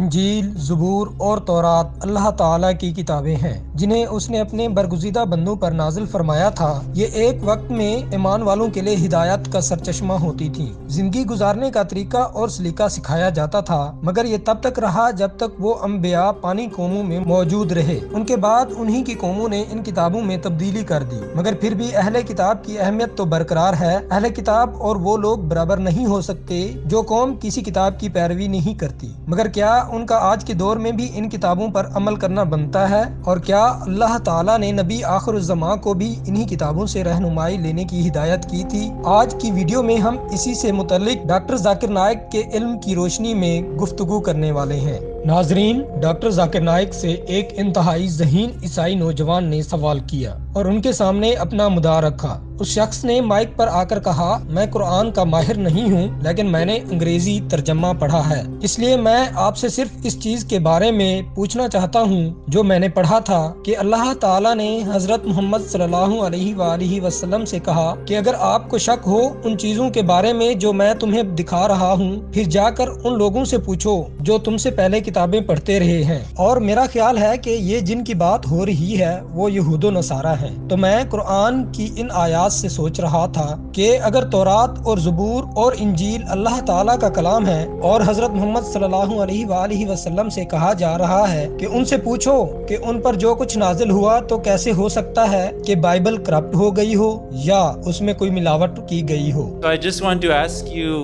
इंजील, ज़बूर और तौरात अल्लाह ताला की किताबें हैं जिन्हें उसने अपने बरगुज़ीदा बंदों पर नाजिल फरमाया था। ये एक वक्त में ईमान वालों के लिए हिदायत का सरचश्मा होती थी। जिंदगी गुजारने का तरीका और सलीका सिखाया जाता था, मगर ये तब तक रहा जब तक वो अम्बिया पानी कौमों में मौजूद रहे। उनके बाद उन्हीं की कौमों ने इन किताबों में तब्दीली कर दी, मगर फिर भी अहले किताब की अहमियत तो बरकरार है। अहले किताब और वो लोग बराबर नहीं हो सकते जो कौम किसी किताब की पैरवी नहीं करती। मगर क्या उनका आज के दौर में भी इन किताबों पर अमल करना बनता है? और क्या अल्लाह ताला ने नबी आखिरुज़्ज़मा को भी इन्हीं किताबों से रहनुमाई लेने की हिदायत की थी? आज की वीडियो में हम इसी से मुतल्लिक डॉक्टर जाकिर नाइक के इल्म की रोशनी में गुफ्तगू करने वाले हैं। नाजरीन, डॉक्टर जाकिर नाइक से एक इंतहाई ज़हीन ईसाई नौजवान ने सवाल किया और उनके सामने अपना मुद्दा रखा। उस शख्स ने माइक पर आकर कहा, मैं कुरान का माहिर नहीं हूँ, लेकिन मैंने अंग्रेजी तर्जमा पढ़ा है, इसलिए मैं आपसे सिर्फ इस चीज के बारे में पूछना चाहता हूँ जो मैंने पढ़ा था कि अल्लाह ताला ने हजरत मोहम्मद सल्लल्लाहु अलैहि वसल्लम से कहा कि अगर आपको शक हो उन चीजों के बारे में जो मैं तुम्हें दिखा रहा हूँ, फिर जाकर उन लोगों से पूछो जो तुमसे पहले किताबें पढ़ते रहे हैं। और मेरा ख्याल है कि ये जिनकी बात हो रही है वो यहूदो नसारा है। तो मैं कुरान की इन आयात से सोच रहा था कि अगर तौरात और ज़बूर और इंजील अल्लाह ताला का कलाम है और हजरत मोहम्मद सल्लल्लाहु अलैहि वसल्लम से कहा जा रहा है कि उनसे पूछो कि उन पर जो कुछ नाजिल हुआ, तो कैसे हो सकता है कि बाइबल करप्ट हो गई हो या उसमें कोई मिलावट की गई हो? So I just want to ask you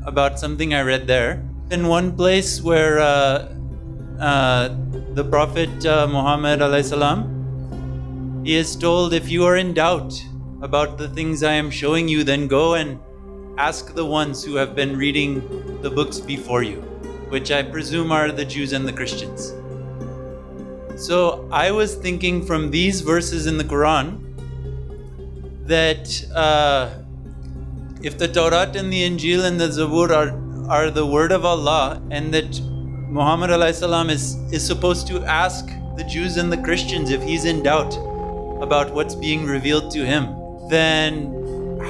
about something I read there. In one place where the Prophet Muhammad alayhi salam, he is told, if you are in doubt about the things I am showing you, then go and ask the ones who have been reading the books before you, which I presume are the Jews and the Christians. So I was thinking from these verses in the Quran that if the Torah and the Injil and the Zabur are the word of Allah, and that Muhammad alayhi salam is supposed to ask the Jews and the Christians if he's in doubt about what's being revealed to him, then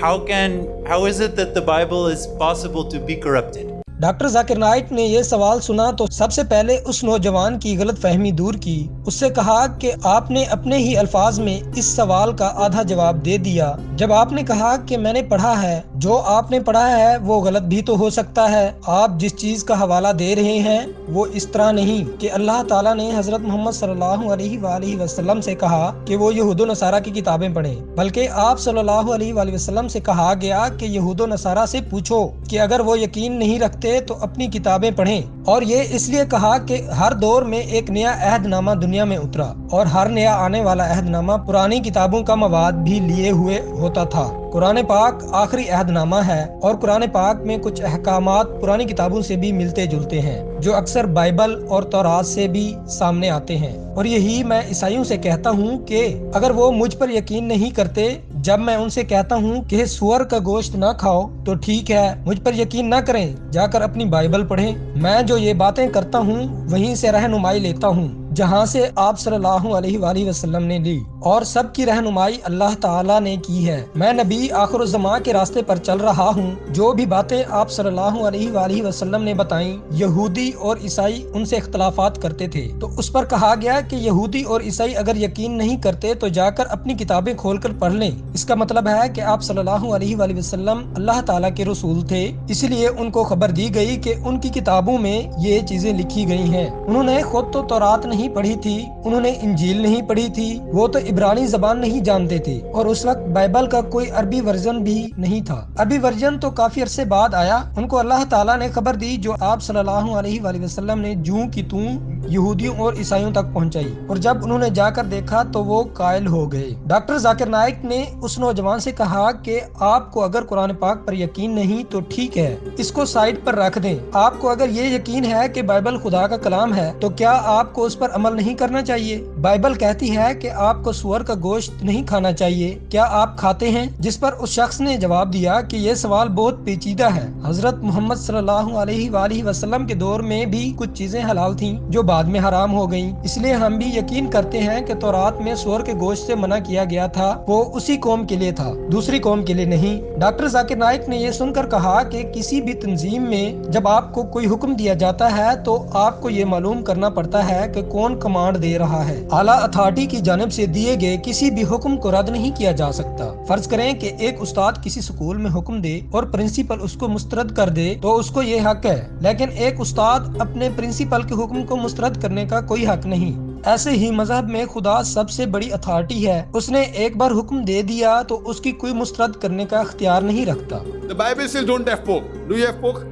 how is it that the Bible is possible to be corrupted? Doctor Zakir Naik ने ये सवाल सुना तो सबसे पहले उस नौजवान की गलत फहमी दूर की। उससे कहा कि आपने अपने ही अल्फाज में इस सवाल का आधा जवाब दे दिया जब आपने कहा कि मैंने पढ़ा है। जो आपने पढ़ा है वो गलत भी तो हो सकता है। आप जिस चीज का हवाला दे रहे हैं वो इस तरह नहीं कि अल्लाह ताला ने हजरत मोहम्मद सल्लल्लाहु अलैहि वसल्लम से कहा कि वो यहूदो नसारा की किताबें पढ़ें, बल्कि आप सल्लल्लाहु अलैहि वसल्लम से कहा गया कि यहूदो नसारा से पूछो कि अगर वो यकीन नहीं रखते तो अपनी किताबें पढ़ें। और ये इसलिए कहा कि हर दौर में एक नया अहदनामा दुनिया में उतरा और हर नया आने वाला अहदनामा पुरानी किताबों का मवाद भी लिए हुए होता था। कुरान पाक आखिरी अहदनामा है और कुरान पाक में कुछ अहकामात पुरानी किताबों से भी मिलते जुलते हैं जो अक्सर बाइबल और तौरात से भी सामने आते हैं। और यही मैं ईसाइयों से कहता हूँ कि अगर वो मुझ पर यकीन नहीं करते जब मैं उनसे कहता हूँ कि सुअर का गोश्त ना खाओ, तो ठीक है, मुझ पर यकीन ना करें, जाकर अपनी बाइबल पढ़ें। मैं जो ये बातें करता हूँ वहीं से रहनुमाई लेता हूँ जहाँ से आप सल्लल्लाहु अलैहि वसल्लम ने ली, और सबकी रहनुमाई अल्लाह ताला ने की है। मैं नबी आखिरुज़्ज़मा के रास्ते पर चल रहा हूँ। जो भी बातें आप सल्लल्लाहु अलैहि वसल्लम ने बताई, यहूदी और ईसाई उनसे इख्तलाफात करते थे, तो उस पर कहा गया कि यहूदी और ईसाई अगर यकीन नहीं करते तो जाकर अपनी किताबें खोलकर पढ़ लें। इसका मतलब है कि आप सल्लल्लाहु अलैहि वसल्लम अल्लाह ताला के रसूल थे, इसलिए उनको खबर दी गई कि उनकी किताबों में ये चीजें लिखी गई हैं। उन्होंने खुद तो तौरात नहीं पढ़ी थी, उन्होंने इंजील नहीं पढ़ी थी, वो तो इब्रानी जबान नहीं जानते थे, और उस वक्त बाइबल का कोई अरबी वर्जन भी नहीं था। अरबी वर्जन तो काफी अरसे बाद आया। उनको अल्लाह ताला ने खबर दी जो आप सल्लल्लाहु अलैहि वसल्लम ने जूं की तूं यहूदियों और ईसाइयों तक पहुंचाई, और जब उन्होंने जाकर देखा तो वो कायल हो गए। डॉक्टर जाकिर नाइक ने उस नौजवान से कहा कि आपको अगर कुरान पाक पर यकीन नहीं तो ठीक है, इसको साइड पर रख दें। आपको अगर ये यकीन है कि बाइबल खुदा का कलाम है, तो क्या आपको उस पर पर अमल नहीं करना चाहिए। बाइबल कहती है कि आपको सुअर का गोश्त नहीं खाना चाहिए, क्या आप खाते हैं? जिस पर उस शख्स ने जवाब दिया कि यह सवाल बहुत पेचीदा है। हजरत मोहम्मद सल्लल्लाहु अलैहि वसल्लम के दौर में भी कुछ चीजें हलाल थीं जो बाद में हराम हो गईं। इसलिए हम भी यकीन करते हैं कि तौरात में सुअर के गोश्त से मना किया गया था, वो उसी कौम के लिए था, दूसरी कौम के लिए नहीं। डॉक्टर जाकिर नाइक ने यह सुनकर कहा कि किसी भी तंजीम में जब आपको कोई हुक्म दिया जाता है तो आपको ये मालूम करना पड़ता है कि कौन कमांड दे रहा है। आला अथॉरिटी की जानिब से दिए गए किसी भी हुक्म को रद्द नहीं किया जा सकता। फर्ज करें कि एक उस्ताद किसी स्कूल में हुक्म दे और प्रिंसिपल उसको मुस्तरद कर दे तो उसको ये हक है, लेकिन एक उस्ताद अपने प्रिंसिपल के हुक्म को मुस्तरद करने का कोई हक नहीं। ऐसे ही मजहब में खुदा सबसे बड़ी अथॉरिटी है, उसने एक बार हुक्म दे दिया तो उसकी कोई मुस्तरद करने का इख्तियार नहीं रखता। The Bible says don't have pork. Do you have pork?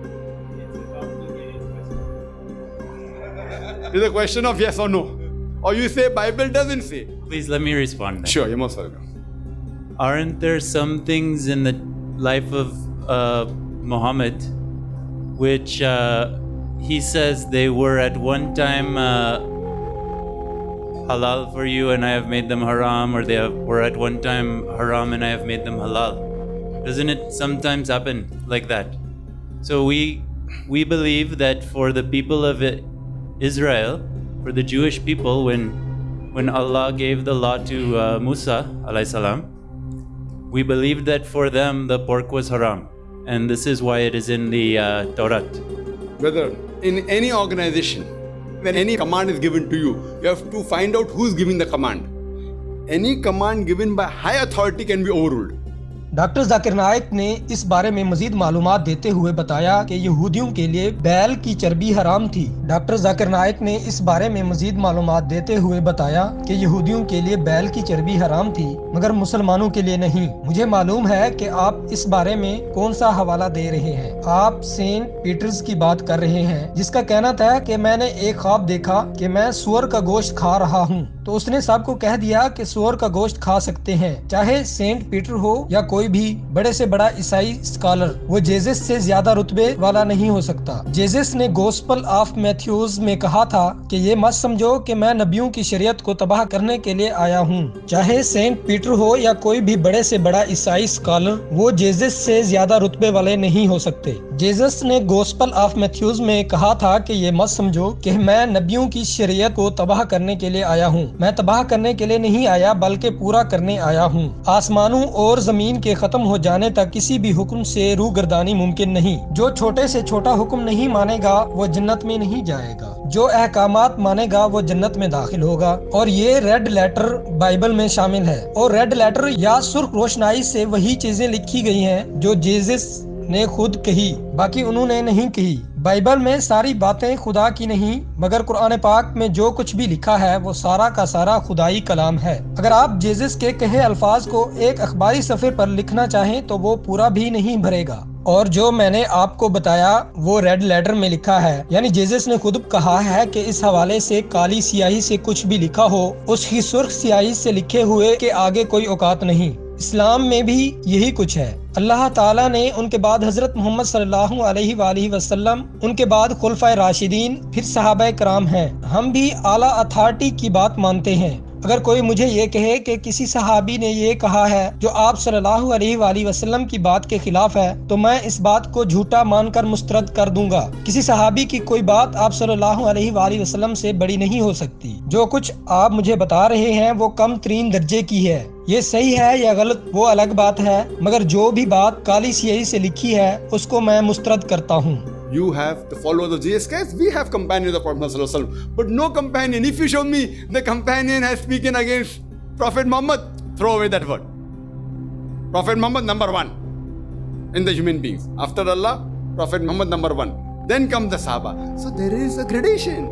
It's a question of yes or no. Or you say Bible doesn't say. Please let me respond then. Sure, you're most welcome. Aren't there some things in the life of Muhammad which he says they were at one time halal for you and I have made them haram, or they were at one time haram and I have made them halal? Doesn't it sometimes happen like that? So we believe that for the people of Israel, for the Jewish people, when Allah gave the law to Musa alayhi salam, we believed that for them the pork was haram, and this is why it is in the Torah. Whether in any organization, when any command is given to you, you have to find out who's giving the command. Any command given by high authority can be overruled. Doctor Zakir Naik ने इस बारे में मजीद मालूमात देते हुए बताया कि यहूदियों के लिए बैल की चर्बी हराम थी। डॉक्टर जाकिर नाइक ने इस बारे में मजीद मालूमात देते हुए बताया कि यहूदियों के लिए बैल की चर्बी हराम थी मगर मुसलमानों के लिए नहीं। मुझे मालूम है कि आप इस बारे में कौन सा हवाला दे रहे हैं। आप सेंट पीटर्स की बात कर रहे हैं जिसका कहना था कि मैंने एक ख्वाब देखा कि मैं सुअर का गोश्त खा रहा हूँ, तो उसने सबको कह दिया कि सुअर का गोश्त खा सकते हैं, चाहे सेंट पीटर हो या कोई भी बड़े से बड़ा ईसाई स्कॉलर, वो जेजस से ज्यादा रुतबे वाला नहीं हो सकता। जेजस ने गॉस्पेल ऑफ मैथ्यूज में कहा था कि ये मत समझो कि मैं नबियों की शरीयत को तबाह करने के लिए आया हूँ। चाहे सेंट पीटर हो या कोई भी बड़े से बड़ा ईसाई स्कॉलर, वो जेजस से ज्यादा रुतबे वाले नहीं हो सकते। जेजस ने गॉस्पेल ऑफ मैथ्यूज में कहा था कि ये मत समझो कि मैं नबियों की शरीयत को तबाह करने के लिए आया हूँ। मैं तबाह करने के लिए नहीं आया बल्कि पूरा करने आया हूँ। आसमानों और जमीन के खत्म हो जाने तक किसी भी हुक्म से रूगर्दानी मुमकिन नहीं। जो छोटे से छोटा हुक्म नहीं मानेगा वो जन्नत में नहीं जाएगा, जो अहकामात मानेगा वो जन्नत में दाखिल होगा। और ये रेड लेटर बाइबल में शामिल है, और रेड लेटर या सुर्ख रोशनाई से वही चीजें लिखी गई हैं जो जीसस ने खुद कही, बाकी उन्होंने नहीं कही। बाइबल में सारी बातें खुदा की नहीं मगर कुरान पाक में जो कुछ भी लिखा है वो सारा का सारा खुदाई कलाम है। अगर आप जीसस के कहे अल्फाज को एक अखबारी सफ़े पर लिखना चाहें तो वो पूरा भी नहीं भरेगा। और जो मैंने आपको बताया वो रेड लेटर में लिखा है, यानी जीसस ने खुद कहा है कि इस हवाले से काली स्याही से कुछ भी लिखा हो उसकी सुर्ख स्याही से लिखे हुए के आगे कोई औकात नहीं। इस्लाम में भी यही कुछ है। अल्लाह ताला ने उनके बाद हजरत मोहम्मद सल्लल्लाहु अलैहि वसल्लम, उनके बाद खुलफाए राशिदीन, फिर सहाबाए कराम हैं। हम भी आला अथॉरिटी की बात मानते हैं। अगर कोई मुझे ये कहे कि किसी सहाबी ने ये कहा है जो आप सल्लल्लाहु अलैहि वसल्लम की बात के खिलाफ है तो मैं इस बात को झूठा मानकर मुस्तरद कर दूंगा। किसी सहाबी की कोई बात आप सल्लल्लाहु अलैहि वसल्लम से बड़ी नहीं हो सकती। जो कुछ आप मुझे बता रहे हैं वो कम तरीन दर्जे की है। ये सही है या गलत वो अलग बात है, मगर जो भी बात काली स्याही से लिखी है उसको मैं मुस्तरद करता हूँ। You have the followers of Jesus Christ. We have companions of Prophet Sallallahu Alaihi Wasallam. But no companion. If you show me the companion has spoken against Prophet Muhammad, throw away that word. Prophet Muhammad number one in the human beings. After Allah, Prophet Muhammad number one. Then comes the Sahaba. So there is a gradation.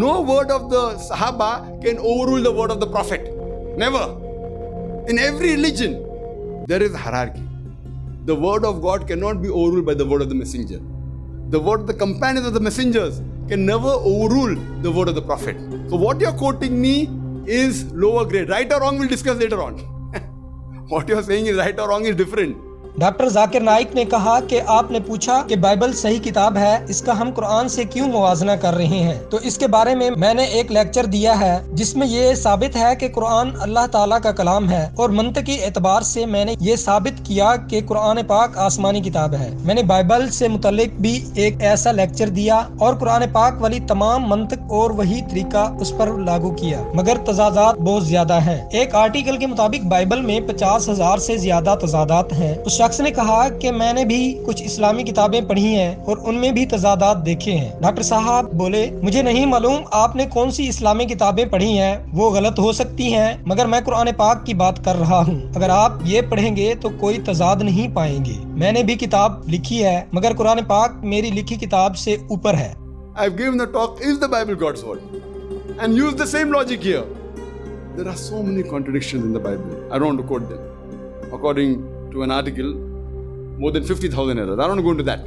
No word of the Sahaba can overrule the word of the Prophet. Never. In every religion, there is hierarchy. The word of God cannot be overruled by the word of the messenger. The word of the companions of the messengers can never overrule the word of the prophet. So what you're quoting me is lower grade. Right or wrong we'll discuss later on. What you're saying is right or wrong is different. Doctor Zakir Naik ने कहा कि आपने पूछा कि Bible सही किताब है, इसका हम कुरान से क्यों मुवाजना कर रहे हैं। तो इसके बारे में मैंने एक लेक्चर दिया है जिसमें ये साबित है कि कुरान अल्लाह ताला का कलाम है और मंतकी एतबार से मैंने ये साबित किया कि कुरान पाक आसमानी किताब है। मैंने बाइबल से मुतल्लिक भी एक ऐसा लेक्चर दिया और कुरान पाक वाली तमाम मंतक और वही तरीका उस पर लागू किया, मगर तजादात बहुत ज्यादा हैं। एक आर्टिकल के मुताबिक बाइबल में 50,000 से ज्यादा तजादात हैं। उस शख्स ने कहा कि मैंने भी कुछ इस्लामी किताबें पढ़ी हैं और उनमें भी तजादात देखे हैं। डॉक्टर साहब बोले, मुझे नहीं मालूम आपने कौन सी इस्लामी किताबें पढ़ी हैं, वो गलत हो सकती हैं, मगर मैं कुरान पाक की बात कर रहा हूँ। अगर आप ये पढ़ेंगे तो कोई तजाद नहीं पाएंगे। मैंने भी किताब लिखी है, मगर कुरान पाक मेरी लिखी किताब से ऊपर है। I've given the talk, is the Bible God's word? And use the same logic here. There are so many contradictions in the Bible. I don't want to quote them. According to an article, more than 50,000 errors. I don't want to go into that.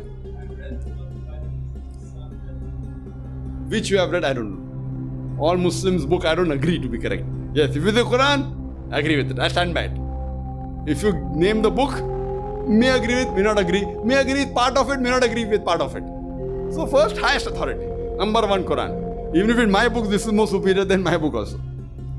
Which you have read, I don't know. All Muslims' book, I don't agree to be correct. Yes, if it's the Quran, I agree with it. I stand by it. If you name the book, may agree with, may not agree. May agree with part of it, may not agree with part of it. So first, highest authority. Number one, Quran. Even if in my book, this is more superior than my book also.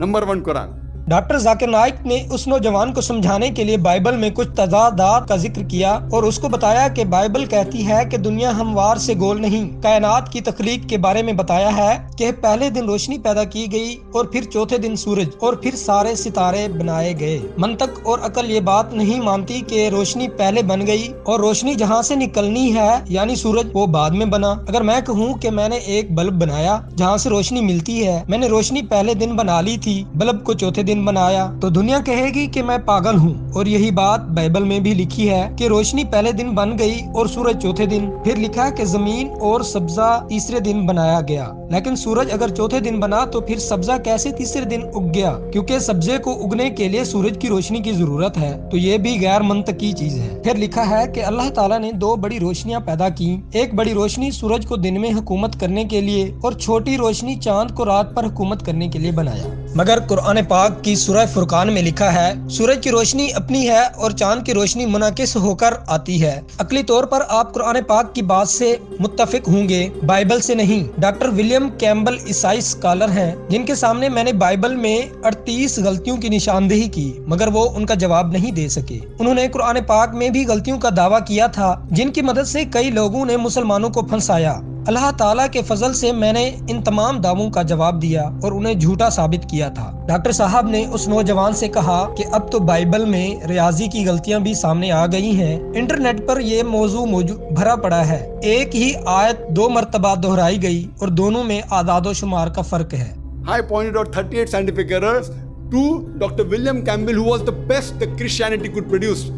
Number one, Quran. Doctor Zakir Naik ने उस नौजवान को समझाने के लिए Bible में कुछ तजादात का जिक्र किया और उसको बताया कि बाइबल कहती है कि दुनिया हमवार से गोल नहीं। कायनात की तख्लीक के बारे में बताया है कि पहले दिन रोशनी पैदा की गई और फिर चौथे दिन सूरज और फिर सारे सितारे बनाए गए। मंतक और अकल ये बात नहीं मानती कि रोशनी पहले बन गई और रोशनी जहाँ से निकलनी है यानी सूरज, वो बाद में बना। अगर मैं कहूँ कि मैंने एक बल्ब बनाया जहाँ से रोशनी मिलती है, मैंने रोशनी पहले दिन बना ली थी, बल्ब को चौथे दिन बनाया, तो दुनिया कहेगी कि मैं पागल हूँ। और यही बात बाइबल में भी लिखी है कि रोशनी पहले दिन बन गई और सूरज चौथे दिन। फिर लिखा है कि जमीन और सब्जा तीसरे दिन बनाया गया। लेकिन सूरज अगर चौथे दिन बना तो फिर सब्जा कैसे तीसरे दिन उग गया? क्योंकि सब्जे को उगने के लिए सूरज की रोशनी की जरूरत है, तो ये भी गैर मंतकी चीज है। फिर लिखा है कि अल्लाह ताला ने दो बड़ी रोशनियां पैदा की, एक बड़ी रोशनी सूरज को दिन में हुकूमत करने के लिए और छोटी रोशनी चांद को रात पर हुकूमत करने के लिए बनाया। मगर कुरान पाक की सूरह फुरकान में लिखा है, सूरज की रोशनी अपनी है और चांद की रोशनी मुनाकिस होकर आती है। अकली तौर पर आप कुरान पाक की बात से मुत्तफिक होंगे, बाइबल से नहीं। डॉक्टर विलियम कैम्बल ईसाई स्कॉलर हैं, जिनके सामने मैंने बाइबल में 38 गलतियों की निशानदेही की, मगर वो उनका जवाब नहीं दे सके। उन्होंने कुरान पाक में भी गलतियों का दावा किया था, जिनकी मदद से कई लोगों ने मुसलमानों को फंसाया। अल्लाह ताला के फजल से मैंने इन तमाम दावों का जवाब दिया और उन्हें झूठा साबित किया था। डॉक्टर साहब ने उस नौजवान से कहा कि अब तो बाइबल में रियाजी की गलतियां भी सामने आ गई हैं। इंटरनेट पर ये मौजू भरा पड़ा है। एक ही आयत 2 मरतबा दोहराई गई और दोनों में आदादो शुमार का फर्क है। I pointed out 38 scientific errors to Dr. William Campbell, who was the best that Christianity could produce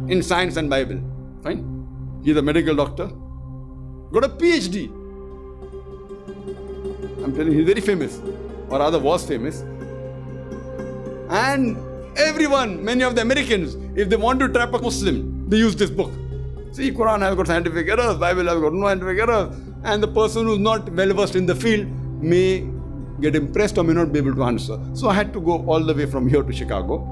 in science and Bible. Fine. He's a medical doctor. Got a PhD. I'm telling you, he's very famous, or rather was famous. And everyone, many of the Americans, if they want to trap a Muslim, they use this book. See, Quran has got scientific errors, Bible has got no scientific errors, and the person who's not well versed in the field may get impressed or may not be able to answer. So I had to go all the way from here to Chicago,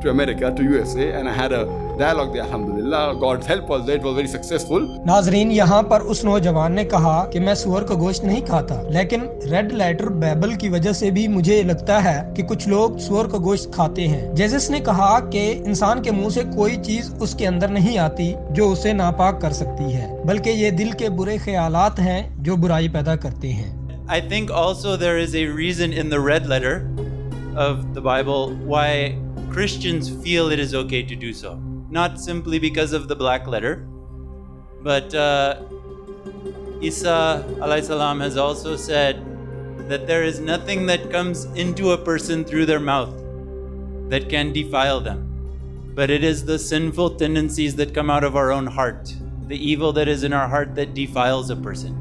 to America, to USA, and I had a dialogue there. Alhamdulillah, God's help was there. It was very successful. नाजरीन, यहाँ पर उस नौजवान ने कहा कि मैं सुअर का गोश्त नहीं खाता, लेकिन रेड लेटर बाइबल की वजह से भी मुझे लगता है कि कुछ लोग सुअर का गोश्त खाते हैं। जेसस ने कहा कि इंसान के मुंह से कोई चीज उसके अंदर नहीं आती जो उसे नापाक कर सकती है, बल्कि ये दिल के बुरे ख्यालात हैं जो बुराई पैदा करते हैं। I think also there is a reason in the red letter of the Bible why Christians feel it is okay to do so. Not simply because of the black letter, but Isa alayhi salam has also said that there is nothing that comes into a person through their mouth that can defile them, but it is the sinful tendencies that come out of our own heart, the evil that is in our heart that defiles a person.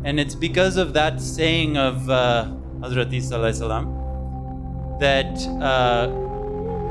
And it's because of that saying of Hazrat Isa alayhi salam that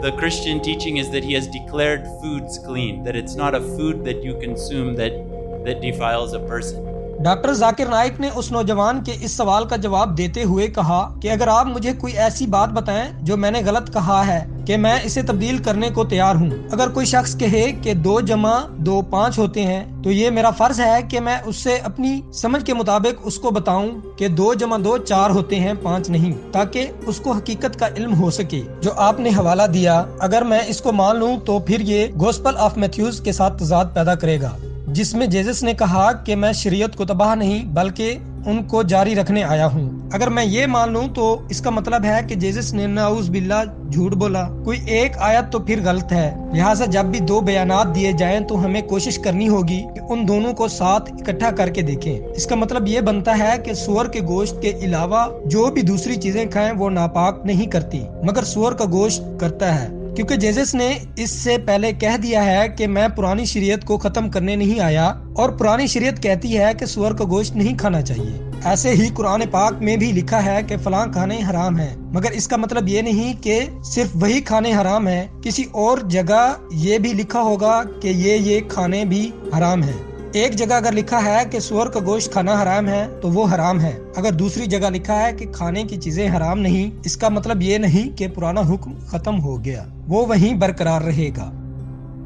the Christian teaching is that he has declared foods clean, that it's not a food that you consume that defiles a person. Doctor Zakir Naik ने उस नौजवान के इस सवाल का जवाब देते हुए कहा कि अगर आप मुझे कोई ऐसी बात बताएं जो मैंने गलत कहा है कि मैं इसे तब्दील करने को तैयार हूँ। अगर कोई शख्स कहे कि 2 जमा 2 5 होते हैं तो ये मेरा फर्ज है कि मैं उससे अपनी समझ के मुताबिक उसको बताऊं कि 2 जमा 2 4 होते हैं, 5 नहीं, ताकि उसको हकीकत का इल्म हो सके। जो आपने हवाला दिया, अगर मैं इसको मान लूं तो फिर ये गॉस्पेल ऑफ मैथ्यूज के साथ तजाद पैदा करेगा, जिसमें जेसस ने कहा कि मैं शरीयत को तबाह नहीं बल्कि उनको जारी रखने आया हूँ। अगर मैं ये मान लूँ तो इसका मतलब है कि जेसस ने नाउज बिल्ला झूठ बोला। कोई एक आयत तो फिर गलत है। लिहाजा जब भी 2 बयानात दिए जाएं तो हमें कोशिश करनी होगी कि उन दोनों को साथ इकट्ठा करके देखें। इसका मतलब ये बनता है कि सूअर के गोश्त के अलावा जो भी दूसरी चीजें खाएं वो नापाक नहीं करती, मगर सूअर का गोश्त करता है, क्योंकि जेसस ने इससे पहले कह दिया है कि मैं पुरानी शरीयत को खत्म करने नहीं आया, और पुरानी शरीयत कहती है कि सूअर का गोश्त नहीं खाना चाहिए। ऐसे ही कुरान पाक में भी लिखा है कि फलां खाने हराम हैं, मगर इसका मतलब ये नहीं कि सिर्फ वही खाने हराम हैं। किसी और जगह ये भी लिखा होगा कि ये खाने भी हराम हैं। एक जगह अगर लिखा है कि सूअर का गोश्त खाना हराम है तो वो हराम है। अगर दूसरी जगह लिखा है कि खाने की चीजें हराम नहीं, इसका मतलब ये नहीं कि पुराना हुक्म खत्म हो गया, वो वहीं बरकरार रहेगा।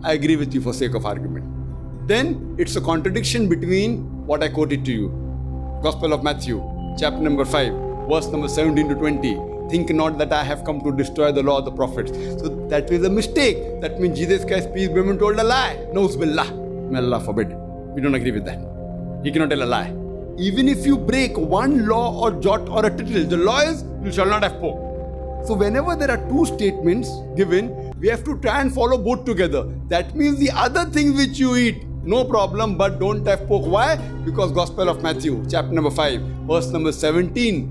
I agree with you for sake of argument. Then it's a contradiction between what I quoted to you. Gospel of Matthew, chapter number 5, verse number 17 to 20. Think not that I have come to destroy the law of the prophets. So that is a mistake. That means Jesus Christ, peace be upon him, told a lie. Na'uz billah. May Allah forbid. We don't agree with that. He cannot tell a lie. Even if you break one law or jot or a tittle, the law is you shall not have pork. So whenever there are 2 statements given, we have to try and follow both together. That means the other things which you eat, no problem, but don't have pork. Why? Because Gospel of Matthew, chapter number 5, verse number 17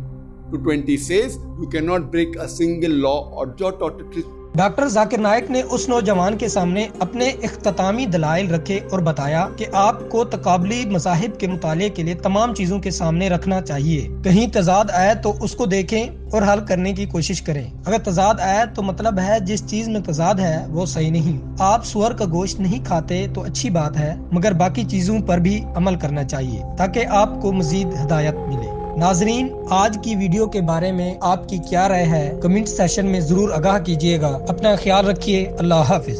to 20 says, you cannot break a single law or jot or tittle. Doctor Zakir Naik ने उस नौजवान के सामने अपने इख्तितामी दलाइल रखे और बताया कि आपको तकाबली मज़ाहिब के मुताले के लिए तमाम चीजों के सामने रखना चाहिए। कहीं तजाद आए तो उसको देखें और हल करने की कोशिश करें। अगर तजाद आए तो मतलब है जिस चीज में तजाद है वो सही नहीं। आप सूअर का गोश्त नहीं खाते तो अच्छी बात है, मगर बाकी चीजों पर भी अमल करना चाहिए ताकि आपको मजीद हिदायत मिले। नाजरीन, आज की वीडियो के बारे में आपकी क्या राय है? कमेंट सेशन में जरूर आगाह कीजिएगा। अपना ख्याल रखिए। अल्लाह हाफिज।